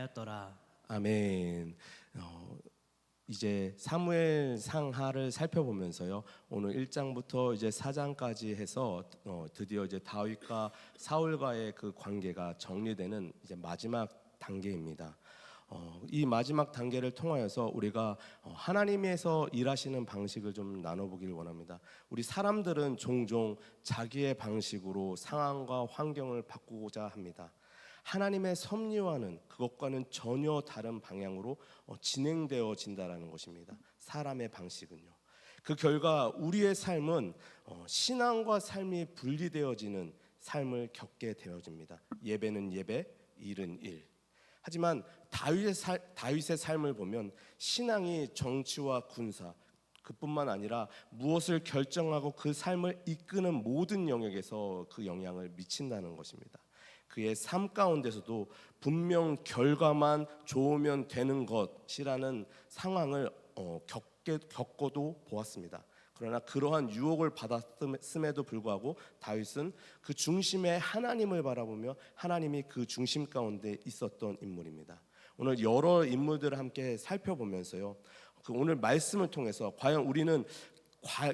하였더라. 아멘. 이제 사무엘 상하를 살펴보면서요. 오늘 1장부터 이제 4장까지 해서 드디어 이제 다윗과 사울과의 그 관계가 정리되는 이제 마지막 단계입니다. 이 마지막 단계를 통하여서 우리가 하나님에서 일하시는 방식을 좀 나눠보길 원합니다. 우리 사람들은 종종 자기의 방식으로 상황과 환경을 바꾸고자 합니다. 하나님의 섭리와는 그것과는 전혀 다른 방향으로 진행되어진다라는 것입니다. 사람의 방식은요. 그 결과 우리의 삶은 신앙과 삶이 분리되어지는 삶을 겪게 되어집니다. 예배는 예배, 일은 일. 하지만 다윗의 삶을 보면 신앙이 정치와 군사, 그뿐만 아니라 무엇을 결정하고 그 삶을 이끄는 모든 영역에서 그 영향을 미친다는 것입니다. 그의 삶 가운데서도 분명 결과만 좋으면 되는 것이라는 상황을 겪고도 보았습니다. 그러나 그러한 유혹을 받았음에도 불구하고 다윗은 그 중심에 하나님을 바라보며 하나님이 그 중심 가운데 있었던 인물입니다. 오늘 여러 인물들을 함께 살펴보면서요, 그 오늘 말씀을 통해서 과연 우리는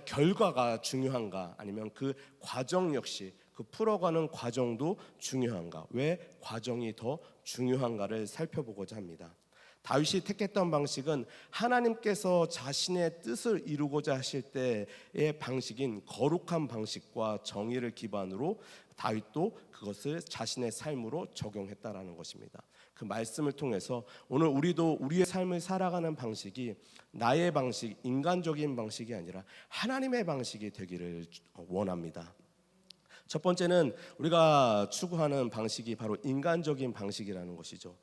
결과가 중요한가, 아니면 그 과정 역시 그 풀어가는 과정도 중요한가, 왜 과정이 더 중요한가를 살펴보고자 합니다. 다윗이 택했던 방식은 하나님께서 자신의 뜻을 이루고자 하실 때의 방식인 거룩한 방식과 정의를 기반으로 다윗도 그것을 자신의 삶으로 적용했다라는 것입니다. 그 말씀을 통해서 오늘 우리도 우리의 삶을 살아가는 방식이 나의 방식, 인간적인 방식이 아니라 하나님의 방식이 되기를 원합니다. 첫 번째는 우리가 추구하는 방식이 바로 인간적인 방식이라는 것이죠.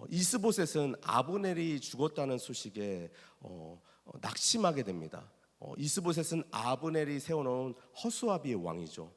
이스보셋은 아브넬이 죽었다는 소식에 낙심하게 됩니다. 이스보셋은 아브넬이 세워놓은 허수아비의 왕이죠.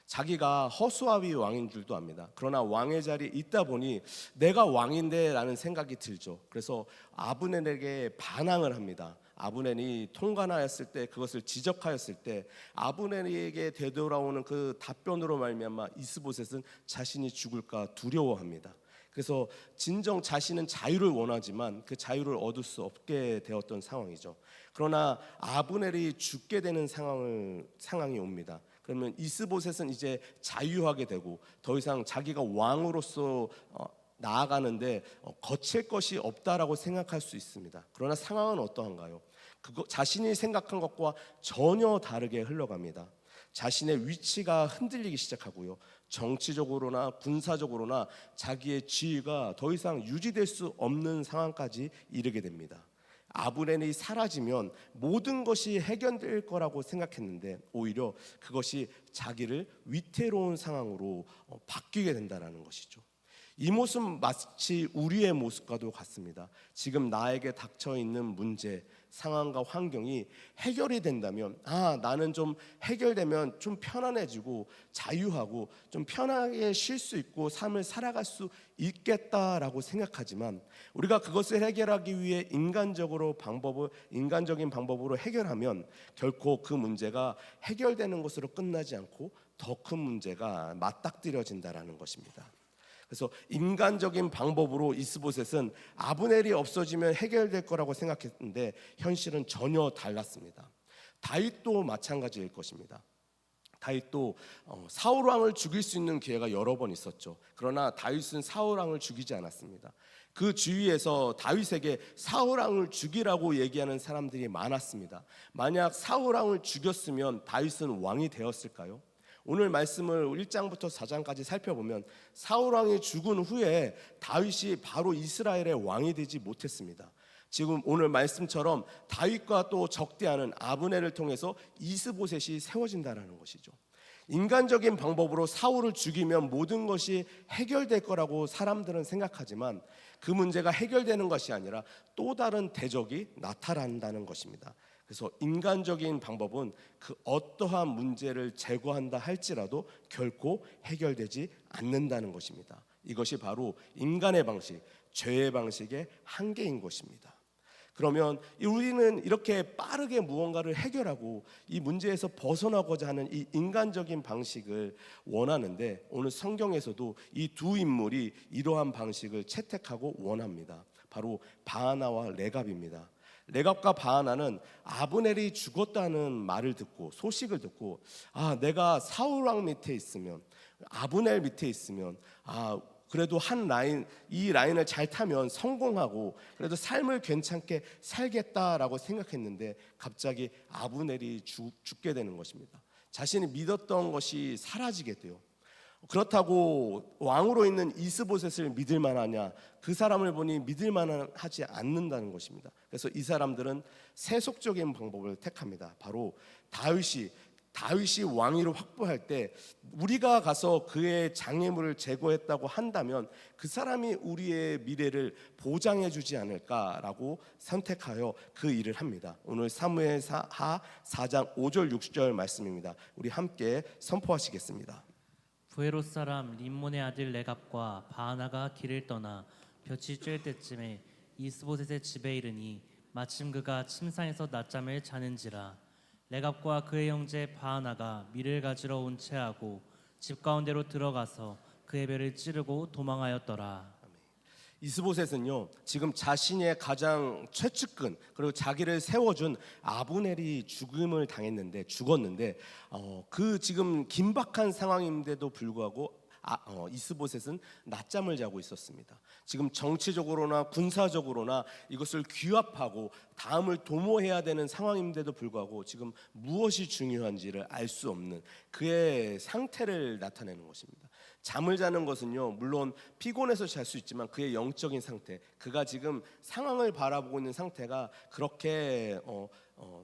자기가 허수아비 왕인 줄도 압니다. 그러나 왕의 자리에 있다 보니 내가 왕인데 라는 생각이 들죠. 그래서 아브넬에게 반항을 합니다. 아브넬이 통관하였을 때, 그것을 지적하였을 때 아브넬에게 되돌아오는 그 답변으로 말미암아 이스보셋은 자신이 죽을까 두려워합니다. 그래서 진정 자신은 자유를 원하지만 그 자유를 얻을 수 없게 되었던 상황이죠. 그러나 아브넬이 죽게 되는 상황이 옵니다. 그러면 이스보셋은 이제 자유하게 되고 더 이상 자기가 왕으로서 나아가는데 거칠 것이 없다라고 생각할 수 있습니다. 그러나 상황은 어떠한가요? 자신이 생각한 것과 전혀 다르게 흘러갑니다. 자신의 위치가 흔들리기 시작하고요, 정치적으로나 군사적으로나 자기의 지위가 더 이상 유지될 수 없는 상황까지 이르게 됩니다. 아브넬이 사라지면 모든 것이 해결될 거라고 생각했는데 오히려 그것이 자기를 위태로운 상황으로 바뀌게 된다는 것이죠. 이 모습 마치 우리의 모습과도 같습니다. 지금 나에게 닥쳐 있는 문제, 상황과 환경이 해결이 된다면, 나는 좀 해결되면 좀 편안해지고 자유하고 좀 편하게 쉴 수 있고 삶을 살아갈 수 있겠다라고 생각하지만, 우리가 그것을 해결하기 위해 인간적인 방법으로 해결하면 결코 그 문제가 해결되는 것으로 끝나지 않고 더 큰 문제가 맞닥뜨려진다라는 것입니다. 그래서 인간적인 방법으로 이스보셋은 아브넬이 없어지면 해결될 거라고 생각했는데 현실은 전혀 달랐습니다. 다윗도 마찬가지일 것입니다. 다윗도 사울 왕을 죽일 수 있는 기회가 여러 번 있었죠. 그러나 다윗은 사울 왕을 죽이지 않았습니다. 그 주위에서 다윗에게 사울 왕을 죽이라고 얘기하는 사람들이 많았습니다. 만약 사울 왕을 죽였으면 다윗은 왕이 되었을까요? 오늘 말씀을 1장부터 4장까지 살펴보면 사울 왕이 죽은 후에 다윗이 바로 이스라엘의 왕이 되지 못했습니다. 지금 오늘 말씀처럼 다윗과 또 적대하는 아브넬을 통해서 이스보셋이 세워진다는 것이죠. 인간적인 방법으로 사울을 죽이면 모든 것이 해결될 거라고 사람들은 생각하지만 그 문제가 해결되는 것이 아니라 또 다른 대적이 나타난다는 것입니다. 그래서 인간적인 방법은 그 어떠한 문제를 제거한다 할지라도 결코 해결되지 않는다는 것입니다. 이것이 바로 인간의 방식, 죄의 방식의 한계인 것입니다. 그러면 우리는 이렇게 빠르게 무언가를 해결하고 이 문제에서 벗어나고자 하는 이 인간적인 방식을 원하는데 오늘 성경에서도 이 두 인물이 이러한 방식을 채택하고 원합니다. 바로 바하나와 레갑입니다. 레갑과 바하나는 아브넬이 죽었다는 말을 듣고 소식을 듣고 내가 사울 왕 밑에 있으면 아브넬 밑에 있으면 그래도 이 라인을 잘 타면 성공하고 그래도 삶을 괜찮게 살겠다라고 생각했는데 갑자기 아브넬이 죽게 되는 것입니다. 자신이 믿었던 것이 사라지게 돼요. 그렇다고 왕으로 있는 이스보셋을 믿을 만하냐? 그 사람을 보니 믿을 만하지 않는다는 것입니다. 그래서 이 사람들은 세속적인 방법을 택합니다. 바로 다윗이 왕위를 확보할 때 우리가 가서 그의 장애물을 제거했다고 한다면 그 사람이 우리의 미래를 보장해 주지 않을까라고 선택하여 그 일을 합니다. 오늘 사무엘하 4장 5절 6절 말씀입니다. 우리 함께 선포하시겠습니다. 부에롯 사람 림몬의 아들 레갑과 바하나가 길을 떠나 볕이 쬐을 때쯤에 이스보셋의 집에 이르니 마침 그가 침상에서 낮잠을 자는지라. 레갑과 그의 형제 바하나가 밀을 가지러 온 채하고 집 가운데로 들어가서 그의 배를 찌르고 도망하였더라. 이스보셋은요 지금 자신의 가장 최측근 그리고 자기를 세워준 아브넬이 죽었는데 그 지금 긴박한 상황인데도 불구하고 이스보셋은 낮잠을 자고 있었습니다. 지금 정치적으로나 군사적으로나 이것을 규합하고 다음을 도모해야 되는 상황인데도 불구하고 지금 무엇이 중요한지를 알 수 없는 그의 상태를 나타내는 것입니다. 잠을 자는 것은요 물론 피곤해서 잘 수 있지만 그의 영적인 상태, 그가 지금 상황을 바라보고 있는 상태가 그렇게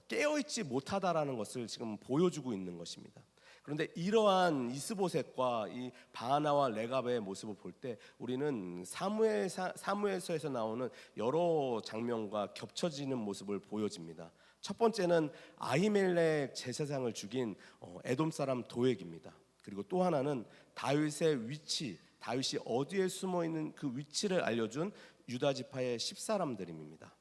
깨어있지 못하다라는 것을 지금 보여주고 있는 것입니다. 그런데 이러한 이스보셋과 이 바하나와 레갑의 모습을 볼 때 우리는 사무엘서에서 나오는 여러 장면과 겹쳐지는 모습을 보여집니다. 첫 번째는 아히멜렉 제사장을 죽인 에돔 사람 도액입니다. 그리고 또 하나는 다윗의 위치, 다윗이 어디에 숨어 있는 그 위치를 알려준 유다 지파의 10사람들입니다.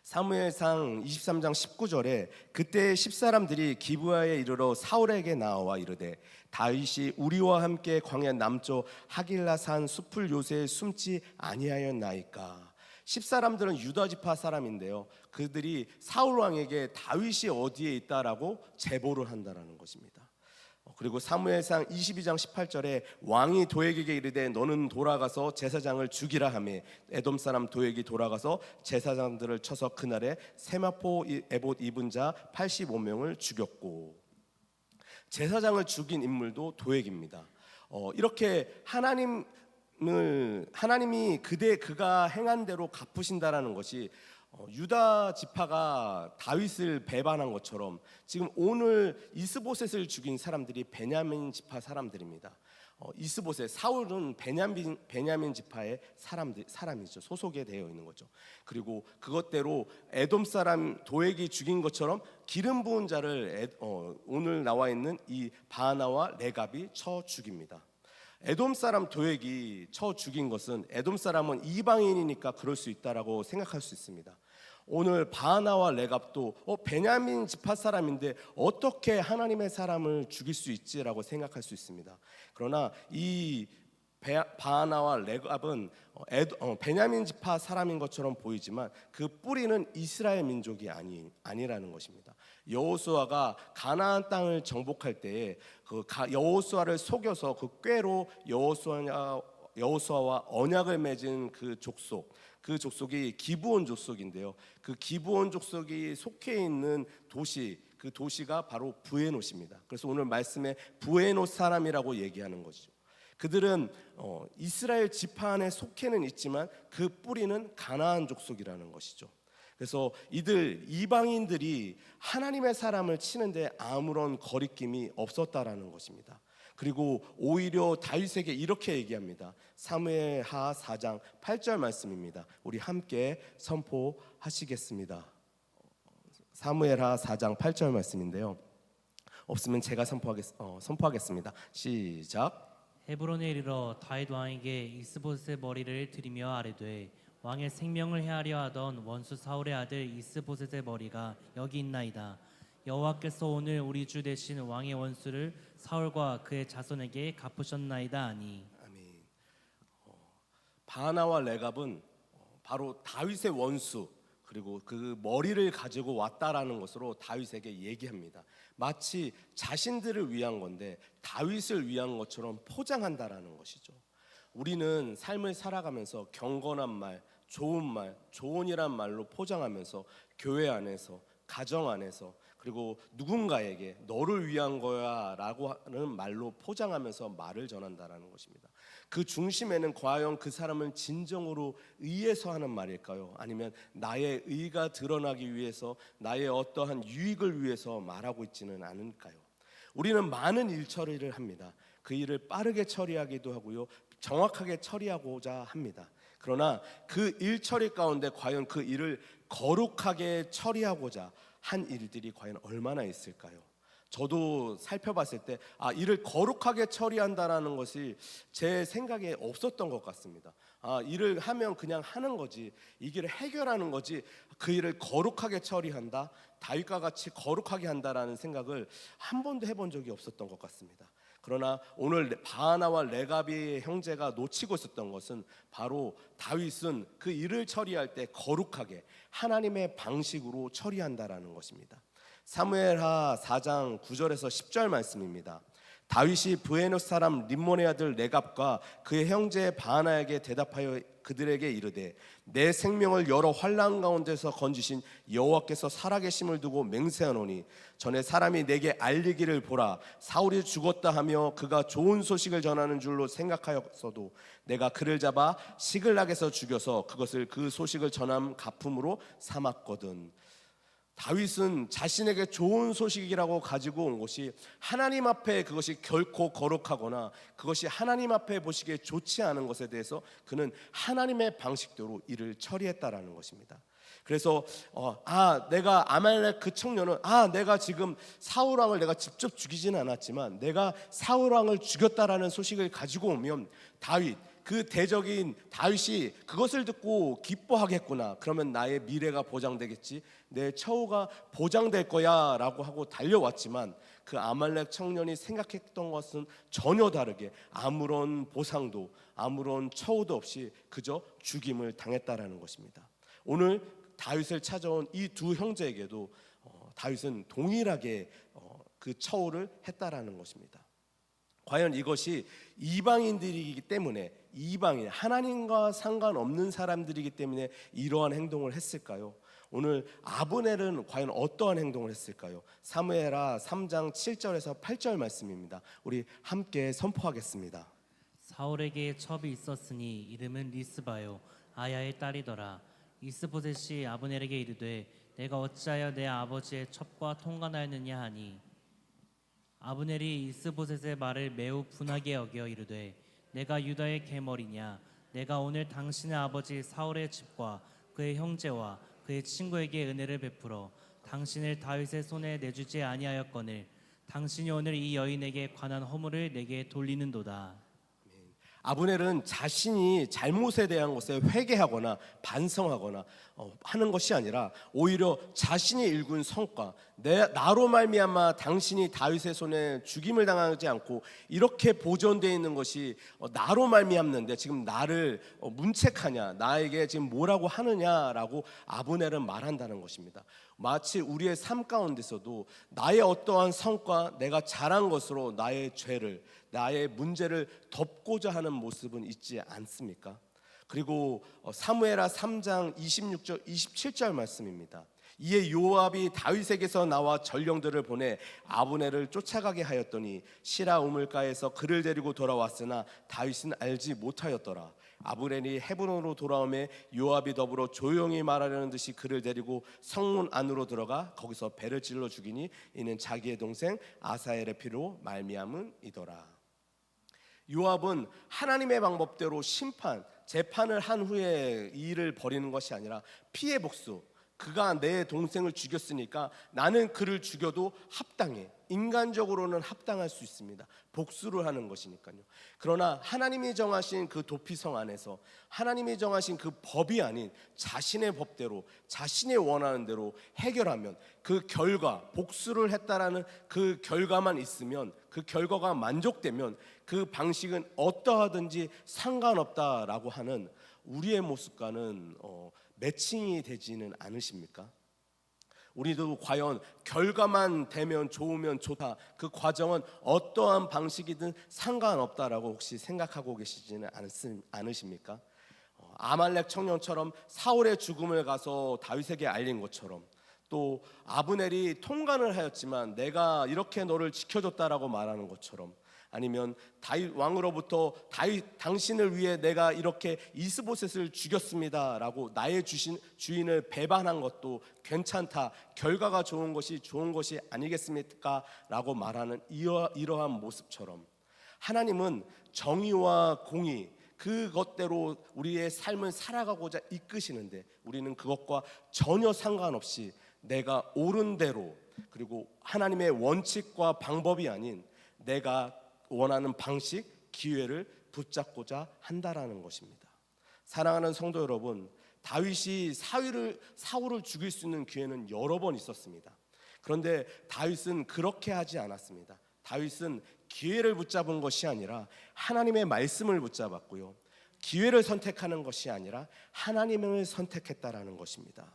사무엘상 23장 19절에 그때 10사람들이 기브아에 이르러 사울에게 나와 이르되 다윗이 우리와 함께 광야 남쪽 하길라산 숲을 요새에 숨지 아니하였나이까. 10사람들은 유다 지파 사람인데요, 그들이 사울 왕에게 다윗이 어디에 있다라고 제보를 한다라는 것입니다. 그리고 사무엘상 22장 18절에 왕이 도액에게 이르되 너는 돌아가서 제사장을 죽이라 하매 에돔 사람 도액이 돌아가서 제사장들을 쳐서 그날에 세마포 에봇 입은 자 85명을 죽였고, 제사장을 죽인 인물도 도액입니다. 이렇게 하나님이 그가 행한 대로 갚으신다라는 것이 유다 지파가 다윗을 배반한 것처럼 지금 오늘 이스보셋을 죽인 사람들이 베냐민 지파 사람들입니다. 이스보셋, 사울은 베냐민 지파의 사람이죠. 소속에 되어 있는 거죠. 그리고 그것대로 에돔 사람 도액이 죽인 것처럼 기름 부은 자를 오늘 나와 있는 이 바하나와 레갑이 쳐 죽입니다. 에돔 사람 도액이 쳐 죽인 것은 에돔 사람은 이방인이니까 그럴 수 있다라고 생각할 수 있습니다. 오늘 바하나와 레갑도 베냐민 지파 사람인데 어떻게 하나님의 사람을 죽일 수 있지라고 생각할 수 있습니다. 그러나 이 바하나와 레갑은 베냐민 지파 사람인 것처럼 보이지만 그 뿌리는 이스라엘 민족이 아니라는 것입니다. 여호수아가 가나안 땅을 정복할 때에 여호수아를 속여서 그 꾀로 여호수아와 언약을 맺은 그 족속이 기브온 족속인데요, 그 기브온 족속이 속해 있는 도시, 그 도시가 바로 부에노스입니다. 그래서 오늘 말씀에 부에노스 사람이라고 얘기하는 것이죠. 그들은 이스라엘 지파 안에 속해는 있지만 그 뿌리는 가나안 족속이라는 것이죠. 그래서 이방인들이 하나님의 사람을 치는데 아무런 거리낌이 없었다라는 것입니다. 그리고 오히려 다윗에게 이렇게 얘기합니다. 사무엘하 4장 8절 말씀입니다. 우리 함께 선포하시겠습니다. 사무엘하 4장 8절 말씀인데요, 없으면 제가 선포하겠습니다. 시작. 헤브론에 이르러 다윗 왕에게 이스보셋의 머리를 들이며 아뢰되 왕의 생명을 헤아려 하던 원수 사울의 아들 이스보셋의 머리가 여기 있나이다. 여호와께서 오늘 우리 주 대신 왕의 원수를 사울과 그의 자손에게 갚으셨나이다 하니. 아멘. 바나와 레갑은 바로 다윗의 원수 그리고 그 머리를 가지고 왔다라는 것으로 다윗에게 얘기합니다. 마치 자신들을 위한 건데 다윗을 위한 것처럼 포장한다라는 것이죠. 우리는 삶을 살아가면서 경건한 말, 좋은 말, 조언이란 말로 포장하면서 교회 안에서, 가정 안에서 그리고 누군가에게 너를 위한 거야 라고 하는 말로 포장하면서 말을 전한다라는 것입니다. 그 중심에는 과연 그 사람은 진정으로 의해서 하는 말일까요? 아니면 나의 의가 드러나기 위해서 나의 어떠한 유익을 위해서 말하고 있지는 않을까요? 우리는 많은 일 처리를 합니다. 그 일을 빠르게 처리하기도 하고요, 정확하게 처리하고자 합니다. 그러나 그 일 처리 가운데 과연 그 일을 거룩하게 처리하고자 한 일들이 과연 얼마나 있을까요? 저도 살펴봤을 때 일을 거룩하게 처리한다라는 것이 제 생각에 없었던 것 같습니다. 일을 하면 그냥 하는 거지, 이 길을 해결하는 거지, 그 일을 거룩하게 처리한다, 다윗과 같이 거룩하게 한다라는 생각을 한 번도 해본 적이 없었던 것 같습니다. 그러나 오늘 바나와 레갑의 형제가 놓치고 있었던 것은 바로 다윗은 그 일을 처리할 때 거룩하게 하나님의 방식으로 처리한다라는 것입니다. 사무엘하 4장 9절에서 10절 말씀입니다. 다윗이 브에노스 사람 림몬의 아들 레갑과 그의 형제 바나에게 대답하여 그들에게 이르되 내 생명을 여러 환난 가운데서 건지신 여호와께서 살아계심을 두고 맹세하노니 전에 사람이 내게 알리기를 보라 사울이 죽었다 하며 그가 좋은 소식을 전하는 줄로 생각하였어도 내가 그를 잡아 시글락에서 죽여서 그것을 그 소식을 전함 갚음으로 삼았거든. 다윗은 자신에게 좋은 소식이라고 가지고 온 것이 하나님 앞에 그것이 결코 거룩하거나 그것이 하나님 앞에 보시기에 좋지 않은 것에 대해서 그는 하나님의 방식대로 일을 처리했다라는 것입니다. 그래서 내가 아말렉 그 청년은 내가 지금 사울 왕을 내가 직접 죽이지는 않았지만 내가 사울 왕을 죽였다라는 소식을 가지고 오면 다윗 그 대적인 다윗이 그것을 듣고 기뻐하겠구나. 그러면 나의 미래가 보장되겠지, 내 처우가 보장될 거야 라고 하고 달려왔지만 그 아말렉 청년이 생각했던 것은 전혀 다르게 아무런 보상도 아무런 처우도 없이 그저 죽임을 당했다라는 것입니다. 오늘 다윗을 찾아온 이 두 형제에게도 다윗은 동일하게 그 처우를 했다라는 것입니다. 과연 이것이 이방인들이기 때문에, 이방인 하나님과 상관없는 사람들이기 때문에 이러한 행동을 했을까요? 오늘 아브넬은 과연 어떠한 행동을 했을까요? 사무엘하 3장 7절에서 8절 말씀입니다. 우리 함께 선포하겠습니다. 사울에게 첩이 있었으니 이름은 리스바요 아야의 딸이더라. 이스보셋이 아브넬에게 이르되 내가 어찌하여 내 아버지의 첩과 통관하였느냐 하니 아브넬이 이스보셋의 말을 매우 분하게 여겨 이르되 내가 유다의 계머리냐 내가 오늘 당신의 아버지 사울의 집과 그의 형제와 그의 친구에게 은혜를 베풀어 당신을 다윗의 손에 내주지 아니하였거늘 당신이 오늘 이 여인에게 관한 허물을 내게 돌리는도다. 아브넬은 자신이 잘못에 대한 것에 회개하거나 반성하거나 하는 것이 아니라 오히려 자신이 일군 성과, 나로 말미암아 당신이 다윗의 손에 죽임을 당하지 않고 이렇게 보존되어 있는 것이 나로 말미암는데 지금 나를 문책하냐, 나에게 지금 뭐라고 하느냐라고 아브넬은 말한다는 것입니다. 마치 우리의 삶 가운데서도 나의 어떠한 성과, 내가 잘한 것으로 나의 죄를, 나의 문제를 덮고자 하는 모습은 있지 않습니까? 그리고 사무엘하 3장 26절 27절 말씀입니다. 이에 요압이 다윗에게서 나와 전령들을 보내 아브넬을 쫓아가게 하였더니 시라 우물가에서 그를 데리고 돌아왔으나 다윗은 알지 못하였더라. 아브넬이 헤브론으로 돌아오매 요압이 더불어 조용히 말하려는 듯이 그를 데리고 성문 안으로 들어가 거기서 배를 찔러 죽이니 이는 자기의 동생 아사엘의 피로 말미암음이더라. 요압은 하나님의 방법대로 재판을 한 후에 이 일을 벌이는 것이 아니라 피해 복수, 그가 내 동생을 죽였으니까 나는 그를 죽여도 합당해. 인간적으로는 합당할 수 있습니다. 복수를 하는 것이니까요. 그러나 하나님이 정하신 그 도피성 안에서 하나님이 정하신 그 법이 아닌 자신의 법대로 자신의 원하는 대로 해결하면 그 결과, 복수를 했다라는 그 결과만 있으면, 그 결과가 만족되면 그 방식은 어떠하든지 상관없다라고 하는 우리의 모습과는 매칭이 되지는 않으십니까? 우리도 과연 결과만 되면 좋으면 좋다, 그 과정은 어떠한 방식이든 상관없다라고 혹시 생각하고 계시지는 않으십니까? 아말렉 청년처럼 사울의 죽음을 가서 다윗에게 알린 것처럼, 또 아브넬이 통간을 하였지만 내가 이렇게 너를 지켜줬다라고 말하는 것처럼, 아니면 다윗 왕으로부터 다윗 당신을 위해 내가 이렇게 이스보셋을 죽였습니다라고 나의 주인을 배반한 것도 괜찮다, 결과가 좋은 것이 아니겠습니까? 라고 말하는 이러한 모습처럼 하나님은 정의와 공의, 그것대로 우리의 삶을 살아가고자 이끄시는데 우리는 그것과 전혀 상관없이 내가 옳은 대로, 그리고 하나님의 원칙과 방법이 아닌 내가 원하는 방식, 기회를 붙잡고자 한다라는 것입니다. 사랑하는 성도 여러분, 다윗이 사울을 죽일 수 있는 기회는 여러 번 있었습니다. 그런데 다윗은 그렇게 하지 않았습니다. 다윗은 기회를 붙잡은 것이 아니라 하나님의 말씀을 붙잡았고요, 기회를 선택하는 것이 아니라 하나님을 선택했다라는 것입니다.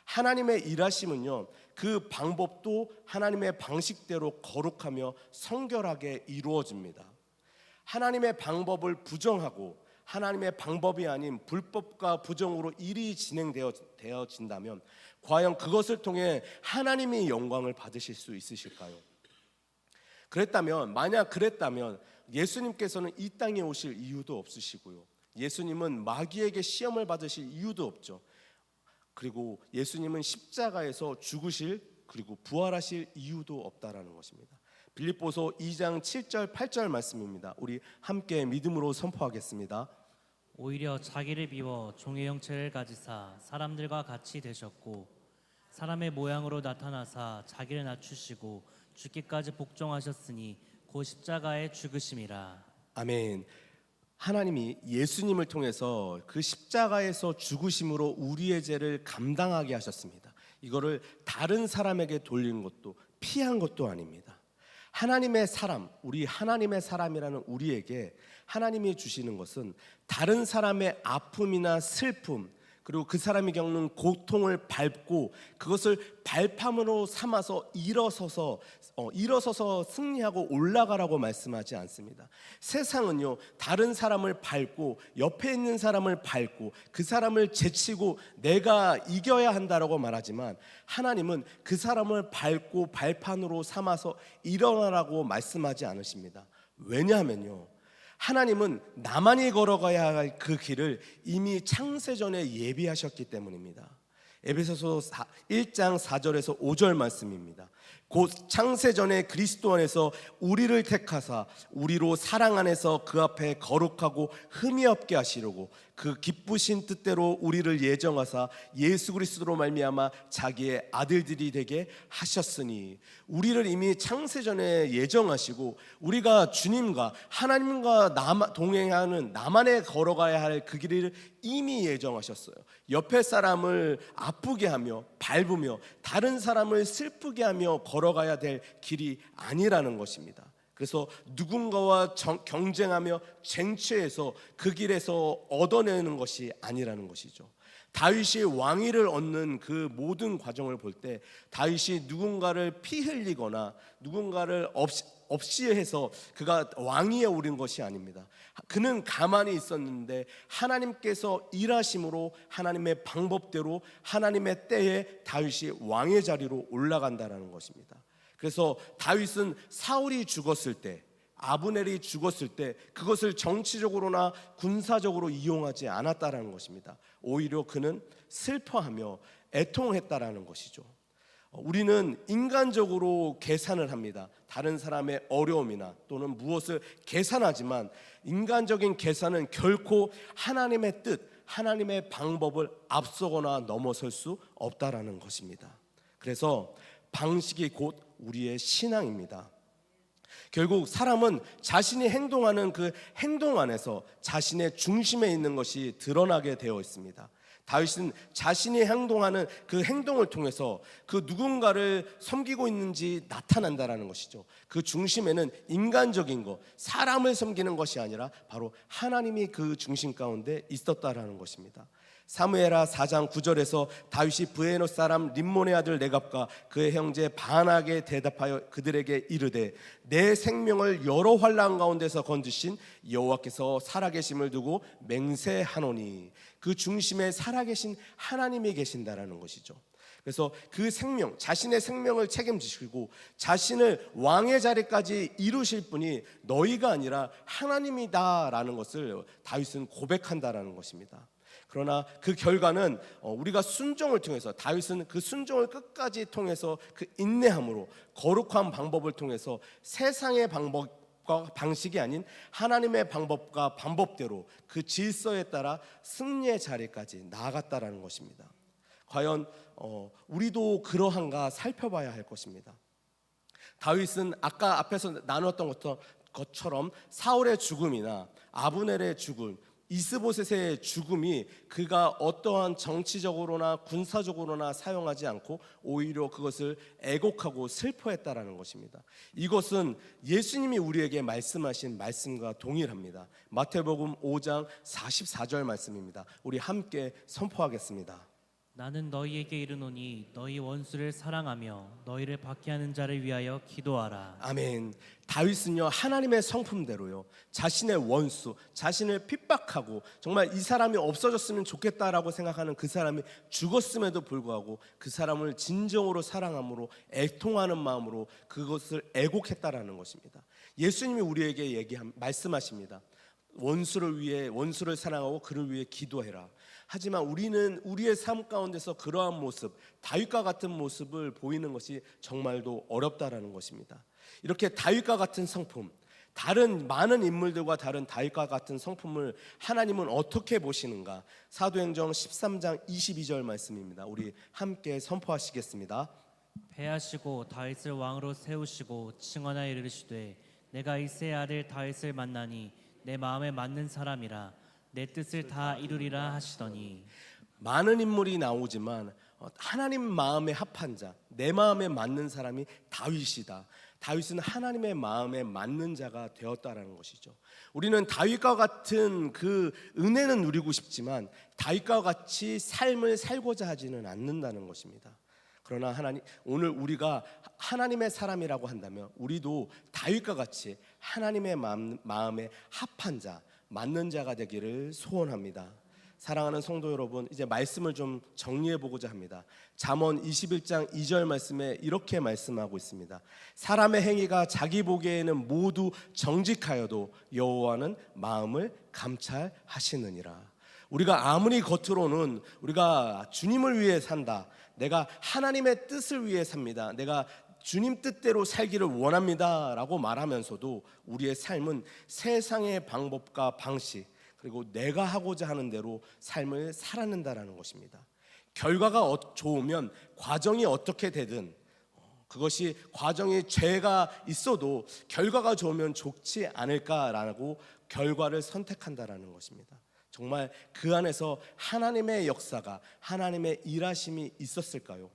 하나님의 일하심은요, 그 방법도 하나님의 방식대로 거룩하며 성결하게 이루어집니다. 하나님의 방법을 부정하고 하나님의 방법이 아닌 불법과 부정으로 일이 진행되어진다면 과연 그것을 통해 하나님이 영광을 받으실 수 있으실까요? 만약 그랬다면 예수님께서는 이 땅에 오실 이유도 없으시고요, 예수님은 마귀에게 시험을 받으실 이유도 없죠. 그리고 예수님은 십자가에서 죽으실, 그리고 부활하실 이유도 없다라는 것입니다. 빌립보서 2장 7절 8절 말씀입니다. 우리 함께 믿음으로 선포하겠습니다. 오히려 자기를 비워 종의 형체를 가지사 사람들과 같이 되셨고 사람의 모양으로 나타나사 자기를 낮추시고 죽기까지 복종하셨으니 곧 십자가에 죽으심이라. 아멘. 하나님이 예수님을 통해서 그 십자가에서 죽으심으로 우리의 죄를 감당하게 하셨습니다. 이거를 다른 사람에게 돌린 것도 피한 것도 아닙니다. 하나님의 사람, 우리 하나님의 사람이라는 우리에게 하나님이 주시는 것은 다른 사람의 아픔이나 슬픔, 그리고 그 사람이 겪는 고통을 밟고 그것을 발판으로 삼아서 일어서서 승리하고 올라가라고 말씀하지 않습니다. 세상은요, 다른 사람을 밟고 옆에 있는 사람을 밟고 그 사람을 제치고 내가 이겨야 한다라고 말하지만 하나님은 그 사람을 밟고 발판으로 삼아서 일어나라고 말씀하지 않으십니다. 왜냐하면요, 하나님은 나만이 걸어가야 할 그 길을 이미 창세전에 예비하셨기 때문입니다. 에베소서 1장 4절에서 5절 말씀입니다. 곧 창세전에 그리스도 안에서 우리를 택하사 우리로 사랑 안에서 그 앞에 거룩하고 흠이 없게 하시려고 그 기쁘신 뜻대로 우리를 예정하사 예수 그리스도로 말미암아 자기의 아들들이 되게 하셨으니, 우리를 이미 창세전에 예정하시고 우리가 주님과 하나님과 동행하는 나만의 걸어가야 할 그 길을 이미 예정하셨어요. 옆에 사람을 아프게 하며 밟으며 다른 사람을 슬프게 하며 걸어가야 될 길이 아니라는 것입니다. 그래서 누군가와 경쟁하며 쟁취해서 그 길에서 얻어내는 것이 아니라는 것이죠. 다윗이 왕위를 얻는 그 모든 과정을 볼 때 다윗이 누군가를 피 흘리거나 누군가를 없이 해서 그가 왕위에 오른 것이 아닙니다. 그는 가만히 있었는데 하나님께서 일하심으로 하나님의 방법대로 하나님의 때에 다윗이 왕의 자리로 올라간다라는 것입니다. 그래서 다윗은 사울이 죽었을 때, 아브넬이 죽었을 때 그것을 정치적으로나 군사적으로 이용하지 않았다라는 것입니다. 오히려 그는 슬퍼하며 애통했다라는 것이죠. 우리는 인간적으로 계산을 합니다. 다른 사람의 어려움이나 또는 무엇을 계산하지만 인간적인 계산은 결코 하나님의 뜻, 하나님의 방법을 앞서거나 넘어설 수 없다라는 것입니다. 그래서 방식이 곧 우리의 신앙입니다. 결국 사람은 자신이 행동하는 그 행동 안에서 자신의 중심에 있는 것이 드러나게 되어 있습니다. 다윗은 자신이 행동하는 그 행동을 통해서 그 누군가를 섬기고 있는지 나타난다라는 것이죠. 그 중심에는 인간적인 것, 사람을 섬기는 것이 아니라 바로 하나님이 그 중심 가운데 있었다라는 것입니다. 사무엘하 4장 9절에서 다윗이 브에노 사람 림몬의 아들 레갑과 그의 형제 바나에게 대답하여 그들에게 이르되 내 생명을 여러 환난 가운데서 건지신 여호와께서 살아계심을 두고 맹세하노니, 그 중심에 살아계신 하나님이 계신다라는 것이죠. 그래서 그 생명, 자신의 생명을 책임지시고 자신을 왕의 자리까지 이루실 분이 너희가 아니라 하나님이다라는 것을 다윗은 고백한다라는 것입니다. 그러나 그 결과는 우리가 순종을 통해서, 다윗은 그 순종을 끝까지 통해서 그 인내함으로 거룩한 방법을 통해서 세상의 방법과 방식이 아닌 하나님의 방법과 방법대로 그 질서에 따라 승리의 자리까지 나아갔다라는 것입니다. 과연 우리도 그러한가 살펴봐야 할 것입니다. 다윗은 아까 앞에서 나눴던 것처럼 사울의 죽음이나 아브넬의 죽음, 이스보셋의 죽음이 그가 어떠한 정치적으로나 군사적으로나 사용하지 않고 오히려 그것을 애곡하고 슬퍼했다라는 것입니다. 이것은 예수님이 우리에게 말씀하신 말씀과 동일합니다. 마태복음 5장 44절 말씀입니다. 우리 함께 선포하겠습니다. 나는 너희에게 이르노니 너희 원수를 사랑하며 너희를 박해하는 자를 위하여 기도하라. 아멘. 다윗은요, 하나님의 성품대로요, 자신의 원수, 자신을 핍박하고 정말 이 사람이 없어졌으면 좋겠다라고 생각하는 그 사람이 죽었음에도 불구하고 그 사람을 진정으로 사랑함으로 애통하는 마음으로 그것을 애곡했다라는 것입니다. 예수님이 우리에게 말씀하십니다. 원수를 위해, 원수를 사랑하고 그를 위해 기도해라. 하지만 우리는 우리의 삶 가운데서 그러한 모습, 다윗과 같은 모습을 보이는 것이 정말도 어렵다라는 것입니다. 이렇게 다윗과 같은 성품, 다른 많은 인물들과 다른 다윗과 같은 성품을 하나님은 어떻게 보시는가? 사도행전 13장 22절 말씀입니다. 우리 함께 선포하시겠습니다. 패하시고 다윗을 왕으로 세우시고 칭언하여 이르시되 내가 이새의 아들 다윗을 만나니 내 마음에 맞는 사람이라 내 뜻을 다 이루리라 하시더니. 많은 인물이 나오지만 하나님 마음에 합한 자, 내 마음에 맞는 사람이 다윗이다. 다윗은 하나님의 마음에 맞는 자가 되었다라는 것이죠. 우리는 다윗과 같은 그 은혜는 누리고 싶지만 다윗과 같이 삶을 살고자 하지는 않는다는 것입니다. 그러나 오늘 우리가 하나님의 사람이라고 한다면 우리도 다윗과 같이 하나님의 마음에 합한 자, 맞는 자가 되기를 소원합니다. 사랑하는 성도 여러분, 이제 말씀을 좀 정리해 보고자 합니다. 잠언 21장 2절 말씀에 이렇게 말씀하고 있습니다. 사람의 행위가 자기 보기에는 모두 정직하여도 여호와는 마음을 감찰하시느니라. 우리가 아무리 겉으로는 우리가 주님을 위해 산다, 내가 하나님의 뜻을 위해 삽니다, 내가 주님 뜻대로 살기를 원합니다 라고 말하면서도 우리의 삶은 세상의 방법과 방식, 그리고 내가 하고자 하는 대로 삶을 살아낸다는 것입니다. 결과가 좋으면 과정이 어떻게 되든, 그것이 과정에 죄가 있어도 결과가 좋으면 좋지 않을까라고 결과를 선택한다는 것입니다. 정말 그 안에서 하나님의 역사가, 하나님의 일하심이 있었을까요?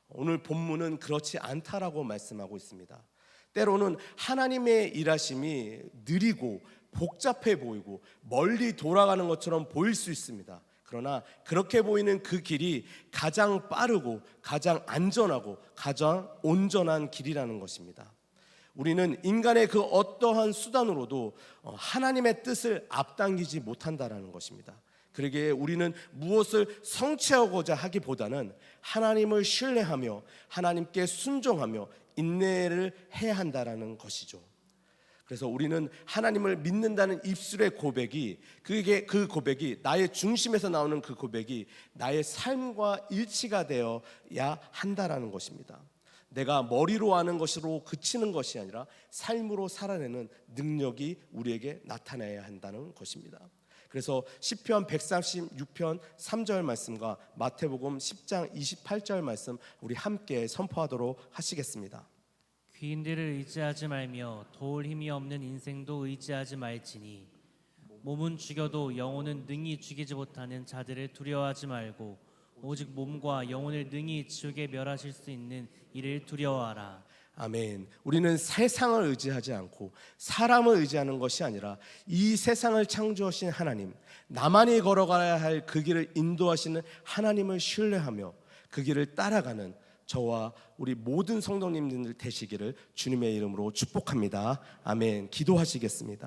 오늘 본문은 그렇지 않다라고 말씀하고 있습니다. 때로는 하나님의 일하심이 느리고 복잡해 보이고 멀리 돌아가는 것처럼 보일 수 있습니다. 그러나 그렇게 보이는 그 길이 가장 빠르고 가장 안전하고 가장 온전한 길이라는 것입니다. 우리는 인간의 그 어떠한 수단으로도 하나님의 뜻을 앞당기지 못한다라는 것입니다. 그러기에 우리는 무엇을 성취하고자 하기보다는 하나님을 신뢰하며 하나님께 순종하며 인내를 해야 한다라는 것이죠. 그래서 우리는 하나님을 믿는다는 입술의 고백이, 그 고백이, 나의 중심에서 나오는 그 고백이 나의 삶과 일치가 되어야 한다라는 것입니다. 내가 머리로 아는 것으로 그치는 것이 아니라 삶으로 살아내는 능력이 우리에게 나타나야 한다는 것입니다. 그래서 시편 136편 3절 말씀과 마태복음 10장 28절 말씀 우리 함께 선포하도록 하시겠습니다. 귀인들을 의지하지 말며 도울 힘이 없는 인생도 의지하지 말지니 몸은 죽여도 영혼은 능히 죽이지 못하는 자들을 두려워하지 말고 오직 몸과 영혼을 능히 지옥에 멸하실 수 있는 이를 두려워하라. 아멘. 우리는 세상을 의지하지 않고 사람을 의지하는 것이 아니라 이 세상을 창조하신 하나님, 나만이 걸어가야 할 그 길을 인도하시는 하나님을 신뢰하며 그 길을 따라가는 저와 우리 모든 성도님들 되시기를 주님의 이름으로 축복합니다. 아멘. 기도하시겠습니다.